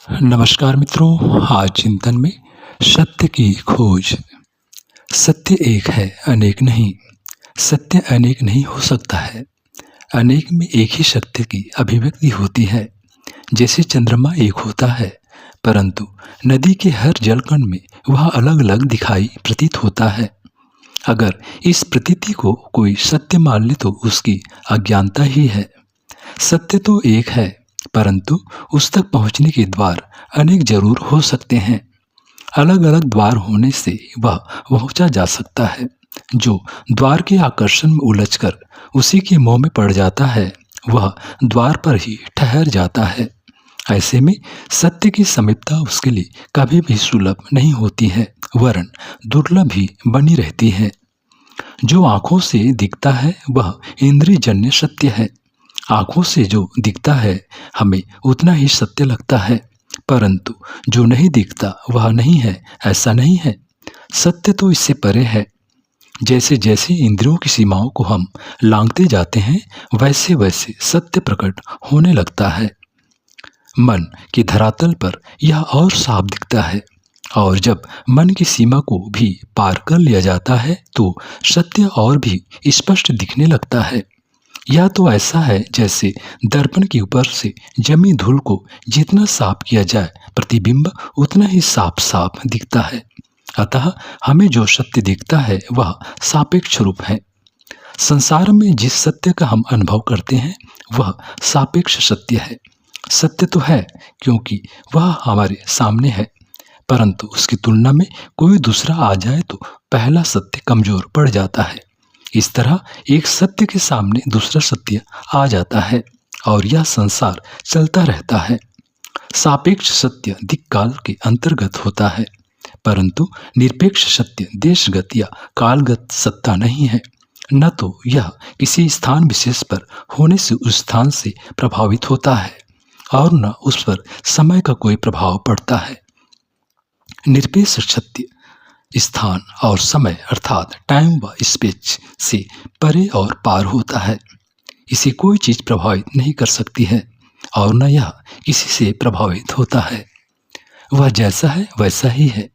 नमस्कार मित्रों, आज चिंतन में सत्य की खोज। सत्य एक है, अनेक नहीं। सत्य अनेक नहीं हो सकता है। अनेक में एक ही सत्य की अभिव्यक्ति होती है। जैसे चंद्रमा एक होता है, परंतु नदी के हर जलकण में वह अलग अलग दिखाई प्रतीत होता है। अगर इस प्रतीति को कोई सत्य मान ले तो उसकी अज्ञानता ही है। सत्य तो एक है, परंतु उस तक पहुंचने के द्वार अनेक जरूर हो सकते हैं। अलग अलग द्वार होने से वह पहुंचा जा सकता है। जो द्वार के आकर्षण में उलझकर उसी के मोह में पड़ जाता है, वह द्वार पर ही ठहर जाता है। ऐसे में सत्य की समीपता उसके लिए कभी भी सुलभ नहीं होती है, वरन दुर्लभ ही बनी रहती है। जो आंखों से दिखता है वह इंद्रियजन्य सत्य है। आंखों से जो दिखता है हमें उतना ही सत्य लगता है, परंतु जो नहीं दिखता वह नहीं है, ऐसा नहीं है। सत्य तो इससे परे है। जैसे जैसे इंद्रियों की सीमाओं को हम लांघते जाते हैं, वैसे वैसे सत्य प्रकट होने लगता है। मन की धरातल पर यह और साफ दिखता है, और जब मन की सीमा को भी पार कर लिया जाता है तो सत्य और भी स्पष्ट दिखने लगता है। यह तो ऐसा है जैसे दर्पण के ऊपर से जमी धूल को जितना साफ किया जाए, प्रतिबिंब उतना ही साफ साफ दिखता है। अतः हमें जो सत्य दिखता है वह सापेक्ष रूप है। संसार में जिस सत्य का हम अनुभव करते हैं वह सापेक्ष सत्य है। सत्य तो है क्योंकि वह हमारे सामने है, परंतु उसकी तुलना में कोई दूसरा आ जाए तो पहला सत्य कमजोर पड़ जाता है। इस तरह एक सत्य के सामने दूसरा सत्य आ जाता है और यह संसार चलता रहता है। सापेक्ष सत्य दिक्काल के अंतर्गत होता है, परंतु निरपेक्ष सत्य देशगत या कालगत सत्ता नहीं है। न तो यह किसी स्थान विशेष पर होने से उस स्थान से प्रभावित होता है और न उस पर समय का कोई प्रभाव पड़ता है। निरपेक्ष सत्य स्थान और समय अर्थात टाइम व स्पेस से परे और पार होता है। इसे कोई चीज प्रभावित नहीं कर सकती है और न यह किसी से प्रभावित होता है। वह जैसा है वैसा ही है,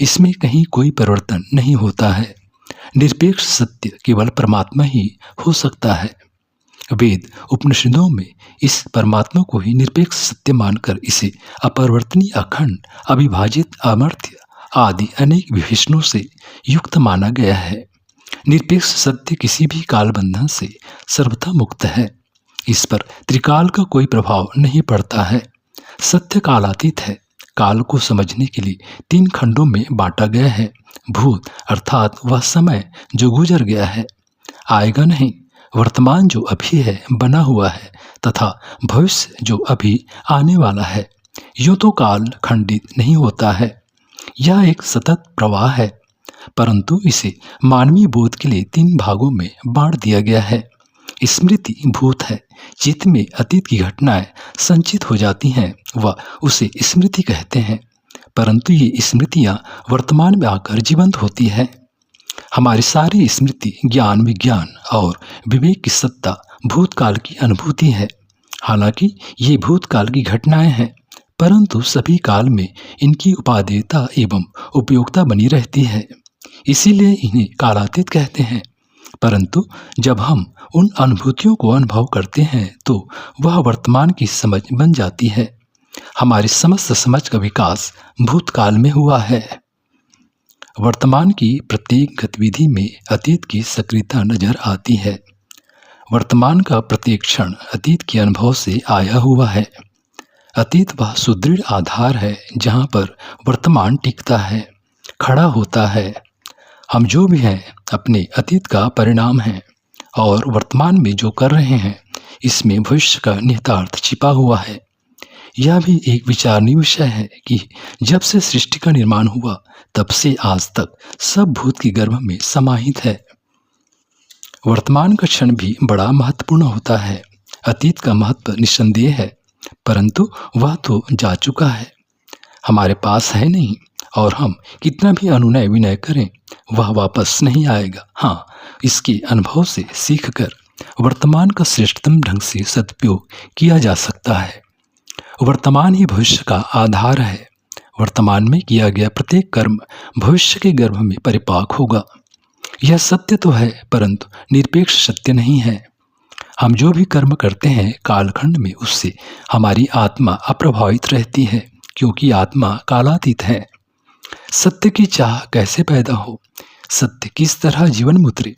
इसमें कहीं कोई परिवर्तन नहीं होता है। निरपेक्ष सत्य केवल परमात्मा ही हो सकता है। वेद उपनिषदों में इस परमात्मा को ही निरपेक्ष सत्य मानकर इसे अपरिवर्तनीय, अखंड, अविभाजित, अमर्त्य आदि अनेक विशेषणों से युक्त माना गया है। निरपेक्ष सत्य किसी भी काल बंधन से सर्वथा मुक्त है। इस पर त्रिकाल का कोई प्रभाव नहीं पड़ता है। सत्य कालातीत है। काल को समझने के लिए तीन खंडों में बांटा गया है। भूत अर्थात वह समय जो गुजर गया है, आएगा नहीं। वर्तमान जो अभी है, बना हुआ है, तथा भविष्य जो अभी आने वाला है। यूं तो काल खंडित नहीं होता है, यह एक सतत प्रवाह है, परंतु इसे मानवीय बोध के लिए तीन भागों में बांट दिया गया है। स्मृति भूत है। चित्त में अतीत की घटनाएं संचित हो जाती हैं, वह उसे स्मृति कहते हैं, परंतु ये स्मृतियां वर्तमान में आकर जीवंत होती है। हमारी सारी स्मृति, ज्ञान, विज्ञान और विवेक की सत्ता भूतकाल की अनुभूति है। हालांकि ये भूतकाल की घटनाएं हैं, परंतु सभी काल में इनकी उपादेयता एवं उपयोगिता बनी रहती है, इसीलिए इन्हें कालातीत कहते हैं। परंतु जब हम उन अनुभूतियों को अनुभव करते हैं तो वह वर्तमान की समझ बन जाती है। हमारी समस्त समझ का विकास भूतकाल में हुआ है। वर्तमान की प्रत्येक गतिविधि में अतीत की सक्रियता नजर आती है। वर्तमान का प्रत्येक क्षण अतीत के अनुभव से आया हुआ है। अतीत वह सुदृढ़ आधार है जहाँ पर वर्तमान टिकता है, खड़ा होता है। हम जो भी हैं अपने अतीत का परिणाम हैं, और वर्तमान में जो कर रहे हैं इसमें भविष्य का निहितार्थ छिपा हुआ है। यह भी एक विचारणीय विषय है कि जब से सृष्टि का निर्माण हुआ तब से आज तक सब भूत के गर्भ में समाहित है। वर्तमान का क्षण भी बड़ा महत्वपूर्ण होता है। अतीत का महत्व निस्संदेह है, परंतु वह तो जा चुका है, हमारे पास है नहीं, और हम कितना भी अनुनय विनय करें वह वापस नहीं आएगा। हाँ, इसके अनुभव से सीखकर वर्तमान का श्रेष्ठतम ढंग से सदुपयोग किया जा सकता है। वर्तमान ही भविष्य का आधार है। वर्तमान में किया गया प्रत्येक कर्म भविष्य के गर्भ में परिपाक होगा। यह सत्य तो है, परंतु निरपेक्ष सत्य नहीं है। हम जो भी कर्म करते हैं कालखंड में, उससे हमारी आत्मा अप्रभावित रहती है, क्योंकि आत्मा कालातीत है। सत्य की चाह कैसे पैदा हो, सत्य किस तरह जीवन में उतरे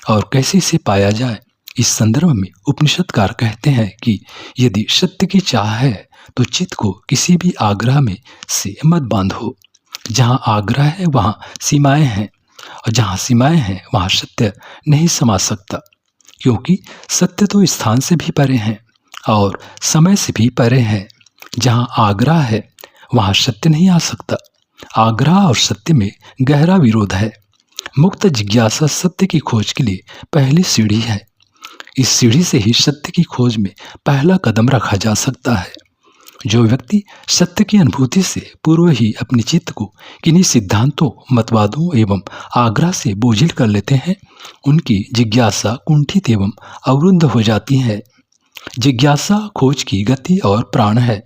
और कैसे इसे पाया जाए, इस संदर्भ में उपनिषदकार कहते हैं कि यदि सत्य की चाह है तो चित्त को किसी भी आग्रह में से मत बांधो। जहाँ आग्रह है वहाँ सीमाएं हैं, और जहाँ सीमाएं हैं वहाँ सत्य नहीं समा सकता, क्योंकि सत्य तो स्थान से भी परे हैं और समय से भी परे है। जहाँ आग्रह है वहाँ सत्य नहीं आ सकता। आग्रह और सत्य में गहरा विरोध है। मुक्त जिज्ञासा सत्य की खोज के लिए पहली सीढ़ी है। इस सीढ़ी से ही सत्य की खोज में पहला कदम रखा जा सकता है। जो व्यक्ति सत्य की अनुभूति से पूर्व ही अपने चित्त को किन्हीं सिद्धांतों, मतवादों एवं आग्रह से बोझिल कर लेते हैं, उनकी जिज्ञासा कुंठित एवं अवरुद्ध हो जाती है। जिज्ञासा खोज की गति और प्राण है।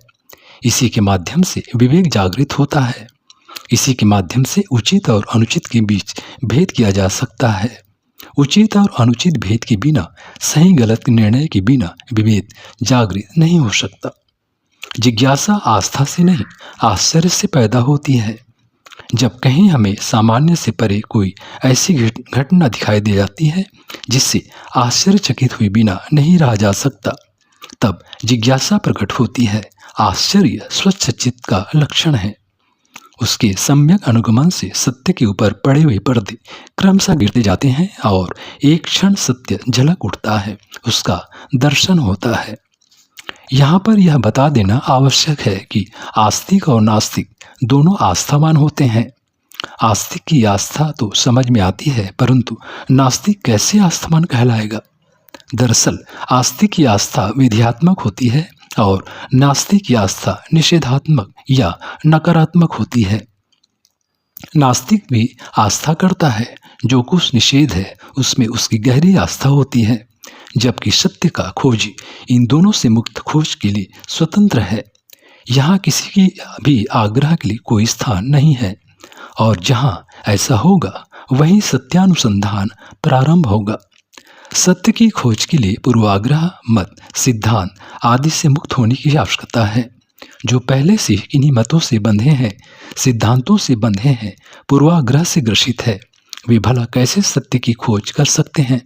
इसी के माध्यम से विवेक जागृत होता है। इसी के माध्यम से उचित और अनुचित के बीच भेद किया जा सकता है। उचित और अनुचित भेद के बिना, सही गलत निर्णय के बिना विवेक जागृत नहीं हो सकता। जिज्ञासा आस्था से नहीं, आश्चर्य से पैदा होती है। जब कहीं हमें सामान्य से परे कोई ऐसी घटना दिखाई दे जाती है जिससे आश्चर्यचकित हुए बिना नहीं रहा जा सकता, तब जिज्ञासा प्रकट होती है। आश्चर्य स्वच्छ चित्त का लक्षण है। उसके सम्यक अनुगमन से सत्य के ऊपर पड़े हुए पर्दे क्रमशः गिरते जाते हैं और एक क्षण सत्य झलक उठता है, उसका दर्शन होता है। यहाँ पर यह बता देना आवश्यक है कि आस्तिक और नास्तिक दोनों आस्थावान होते हैं। आस्तिक की आस्था तो समझ में आती है, परंतु नास्तिक कैसे आस्थावान कहलाएगा? दरअसल आस्तिक की आस्था विध्यात्मक होती है और नास्तिक की आस्था निषेधात्मक या नकारात्मक होती है। नास्तिक भी आस्था करता है, जो कुछ निषेध है उसमें उसकी गहरी आस्था होती है, जबकि सत्य का खोजी इन दोनों से मुक्त खोज के लिए स्वतंत्र है। यहाँ किसी की भी आग्रह के लिए कोई स्थान नहीं है, और जहाँ ऐसा होगा वहीं सत्यानुसंधान प्रारंभ होगा। सत्य की खोज के लिए पूर्वाग्रह, मत, सिद्धांत आदि से मुक्त होने की आवश्यकता है। जो पहले से इन्हीं मतों से बंधे हैं, सिद्धांतों से बंधे हैं, पूर्वाग्रह से ग्रसित है, वे भला कैसे सत्य की खोज कर सकते हैं?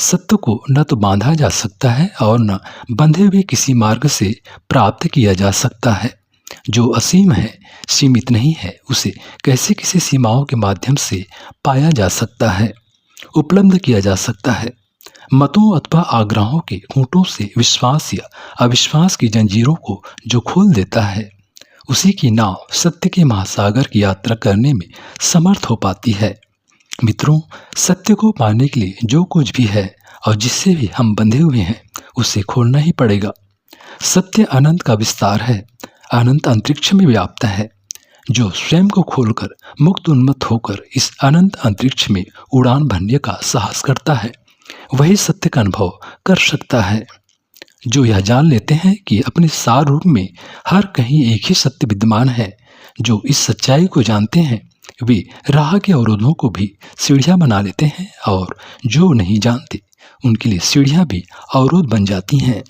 सत्य को न तो बांधा जा सकता है और न बंधे हुए किसी मार्ग से प्राप्त किया जा सकता है। जो असीम है, सीमित नहीं है, उसे कैसे किसी सीमाओं के माध्यम से पाया जा सकता है, उपलब्ध किया जा सकता है? मतों अथवा आग्रहों के खूंटों से विश्वास या अविश्वास की जंजीरों को जो खोल देता है, उसी की नाव सत्य के महासागर की यात्रा करने में समर्थ हो पाती है। मित्रों, सत्य को पाने के लिए जो कुछ भी है और जिससे भी हम बंधे हुए हैं, उसे खोलना ही पड़ेगा। सत्य अनंत का विस्तार है, अनंत अंतरिक्ष में व्याप्त है। जो स्वयं को खोलकर मुक्त उन्मत्त होकर इस अनंत अंतरिक्ष में उड़ान भरने का साहस करता है, वही सत्य का अनुभव कर सकता है। जो यह जान लेते हैं कि अपने सार रूप में हर कहीं एक ही सत्य विद्यमान है, जो इस सच्चाई को जानते हैं, वे राह के अवरोधों को भी सीढ़ियाँ बना लेते हैं, और जो नहीं जानते उनके लिए सीढ़ियाँ भी अवरोध बन जाती हैं।